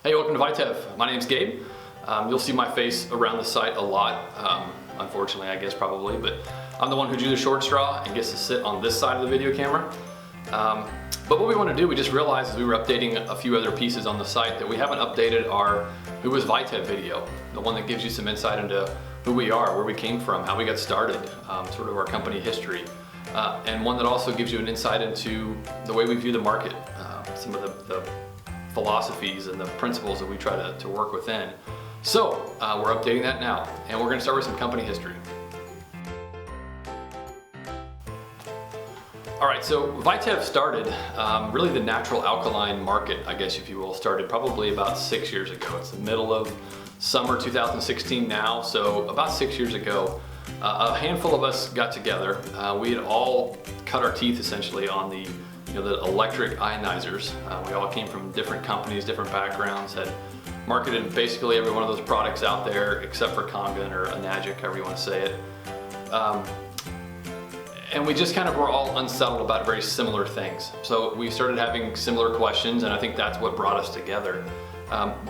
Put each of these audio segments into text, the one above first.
Hey, welcome to Vitev. My name's Gabe. You'll see my face around the site a lot, unfortunately, I guess probably, but I'm the one who drew the short straw and gets to sit on this side of the video camera. But what we want to do, we just realized as we were updating a few other pieces on the site that we haven't updated our Who is Vitev video, the one that gives you some insight into who we are, where we came from, how we got started, sort of our company history, and one that also gives you an insight into the way we view the market, some of the philosophies and the principles that we try to work within. So we're updating that now, and we're going to start with some company history. All right, so Vitev started, really the natural alkaline market, I guess if you will, started probably about 6 years ago. It's the middle of summer 2016 now, so about 6 years ago, a handful of us got together. We had all cut our teeth essentially on the electric ionizers. We all came from different companies, different backgrounds, had marketed basically every one of those products out there except for Kangen or Enagic, however you want to say it. And we just kind of were all unsettled about very similar things. So we started having similar questions, and I think that's what brought us together.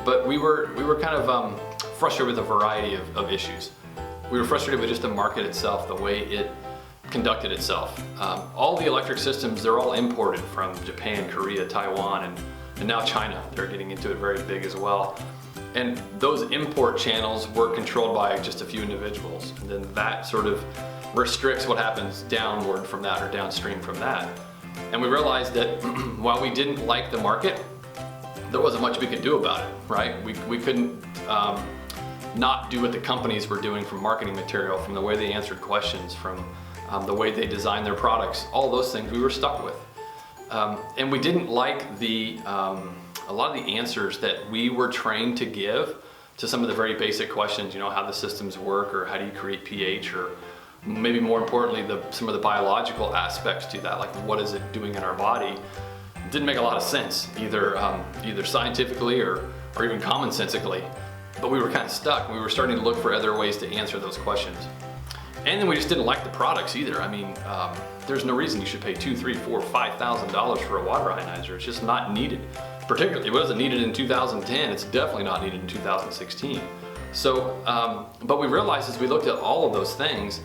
But we were kind of frustrated with a variety of issues. We were frustrated with just the market itself, the way it conducted itself. All the electric systems, they're all imported from Japan, Korea, Taiwan, and now China. They're getting into it very big as well. And those import channels were controlled by just a few individuals. And then that sort of restricts what happens downward from that or downstream from that. And we realized that while we didn't like the market, there wasn't much we could do about it, right? We couldn't not do what the companies were doing from marketing material, from the way they answered questions, from the way they designed their products, all those things we were stuck with. And we didn't like a lot of the answers that we were trained to give to some of the very basic questions, how the systems work, or how do you create pH, or maybe more importantly, some of the biological aspects to that, like what is it doing in our body, didn't make a lot of sense, either scientifically or even commonsensically. But we were kind of stuck. We were starting to look for other ways to answer those questions. And then we just didn't like the products either. I mean, there's no reason you should pay $2,000, $3,000, $4,000, $5,000 for a water ionizer. It's just not needed. Particularly, it wasn't needed in 2010. It's definitely not needed in 2016. So, but we realized as we looked at all of those things,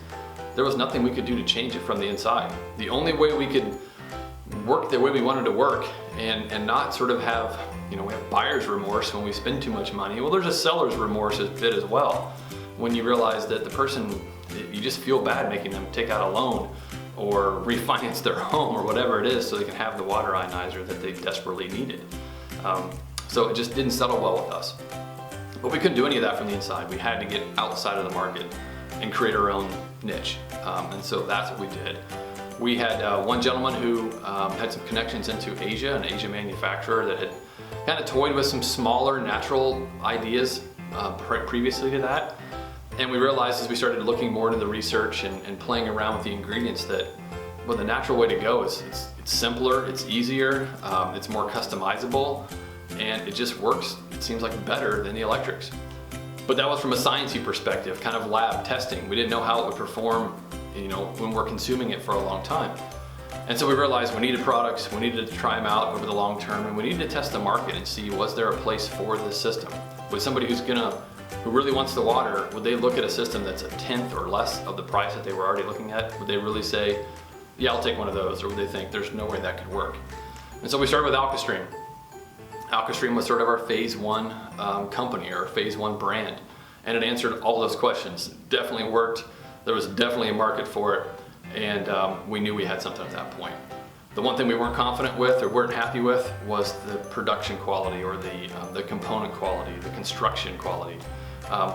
there was nothing we could do to change it from the inside. The only way we could work the way we wanted to work and not sort of have, we have buyer's remorse when we spend too much money. Well, there's a seller's remorse a bit as well. When you realize that the person, you just feel bad making them take out a loan or refinance their home or whatever it is so they can have the water ionizer that they desperately needed. So it just didn't settle well with us. But we couldn't do any of that from the inside. We had to get outside of the market and create our own niche. And so that's what we did. We had one gentleman who had some connections into Asia, an Asia manufacturer that had kind of toyed with some smaller natural ideas previously to that. And we realized as we started looking more into the research and playing around with the ingredients that, well, the natural way to go is it's simpler, it's easier, it's more customizable, and it just works, it seems like, better than the electrics. But that was from a sciencey perspective, kind of lab testing. We didn't know how it would perform, when we're consuming it for a long time. And so we realized we needed products, we needed to try them out over the long term, and we needed to test the market and see, was there a place for this system? Was somebody who really wants the water, would they look at a system that's a tenth or less of the price that they were already looking at? Would they really say, yeah, I'll take one of those? Or would they think there's no way that could work? And so we started with AlkaStream. AlkaStream was sort of our phase one company, or phase one brand. And it answered all those questions. It definitely worked. There was definitely a market for it. And we knew we had something at that point. The one thing we weren't confident with or weren't happy with was the production quality, or the component quality, the construction quality.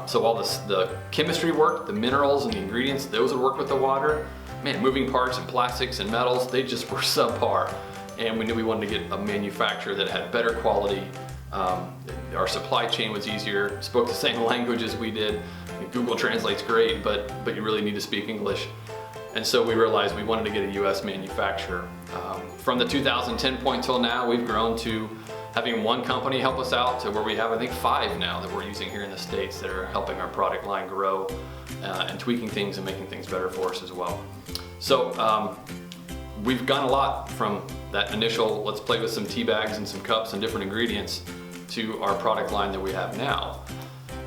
So all the chemistry worked, the minerals and the ingredients, those would work with the water. Man, moving parts and plastics and metals, they just were subpar. And we knew we wanted to get a manufacturer that had better quality. Our supply chain was easier, spoke the same language as we did. Google Translate's great, but you really need to speak English. And so we realized we wanted to get a US manufacturer. From the 2010 point till now, we've grown to having one company help us out to where we have, I think, 5 now that we're using here in the States that are helping our product line grow and tweaking things and making things better for us as well. So we've gone a lot from that initial, let's play with some tea bags and some cups and different ingredients, to our product line that we have now,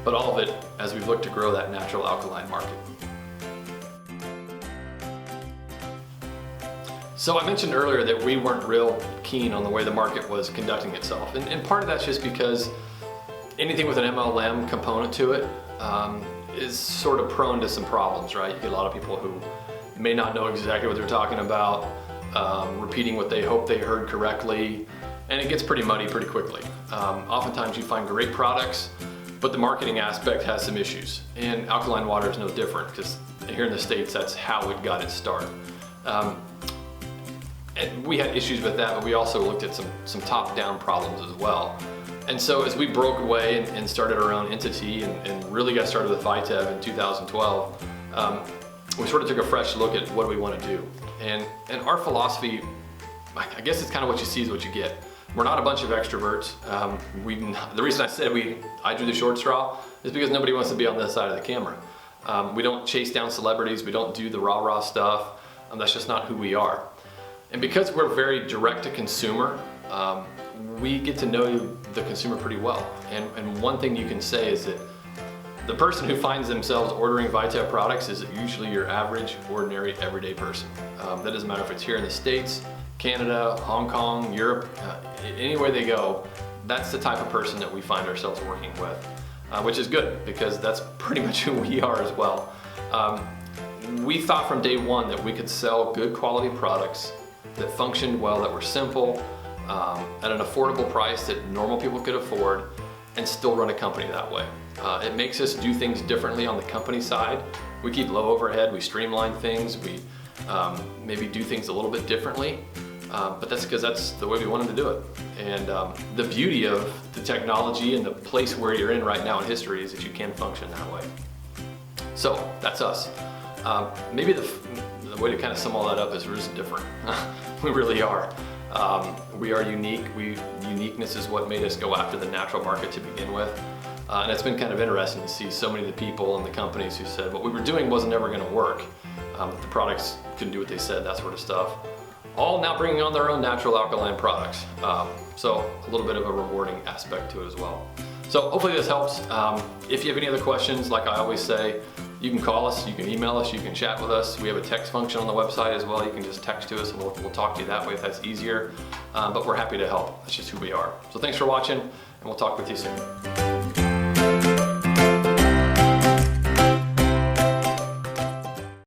but all of it as we look to grow that natural alkaline market. So I mentioned earlier that we weren't real keen on the way the market was conducting itself, and part of that's just because anything with an MLM component to it is sort of prone to some problems, right? You get a lot of people who may not know exactly what they're talking about, repeating what they hope they heard correctly, and it gets pretty muddy pretty quickly. Oftentimes you find great products, but the marketing aspect has some issues, and alkaline water is no different, because here in the States that's how it got its start. And we had issues with that, but we also looked at some top-down problems as well. And so as we broke away and started our own entity and really got started with Vitev in 2012, we sort of took a fresh look at what do we want to do. And our philosophy, I guess it's kind of what you see is what you get. We're not a bunch of extroverts. The reason I said I drew the short straw is because nobody wants to be on this side of the camera. We don't chase down celebrities. We don't do the rah-rah stuff. That's just not who we are. And because we're very direct to consumer, we get to know the consumer pretty well. And one thing you can say is that the person who finds themselves ordering Vitev products is usually your average, ordinary, everyday person. That doesn't matter if it's here in the States, Canada, Hong Kong, Europe, anywhere they go, that's the type of person that we find ourselves working with, which is good because that's pretty much who we are as well. We thought from day one that we could sell good quality products that functioned well, that were simple, at an affordable price that normal people could afford, and still run a company that way. It makes us do things differently on the company side. We keep low overhead, we streamline things, we maybe do things a little bit differently, but that's because that's the way we wanted to do it. And the beauty of the technology and the place where you're in right now in history is that you can function that way. So that's us. Maybe the way to kind of sum all that up is we're just different. We really are. We are unique. Uniqueness is what made us go after the natural market to begin with. And it's been kind of interesting to see so many of the people and the companies who said what we were doing wasn't ever going to work. The products couldn't do what they said, that sort of stuff. All now bringing on their own natural alkaline products. So a little bit of a rewarding aspect to it as well. So hopefully this helps. If you have any other questions, like I always say, you can call us, you can email us, you can chat with us. We have a text function on the website as well. You can just text to us and we'll talk to you that way if that's easier. But we're happy to help. That's just who we are. So thanks for watching, and we'll talk with you soon.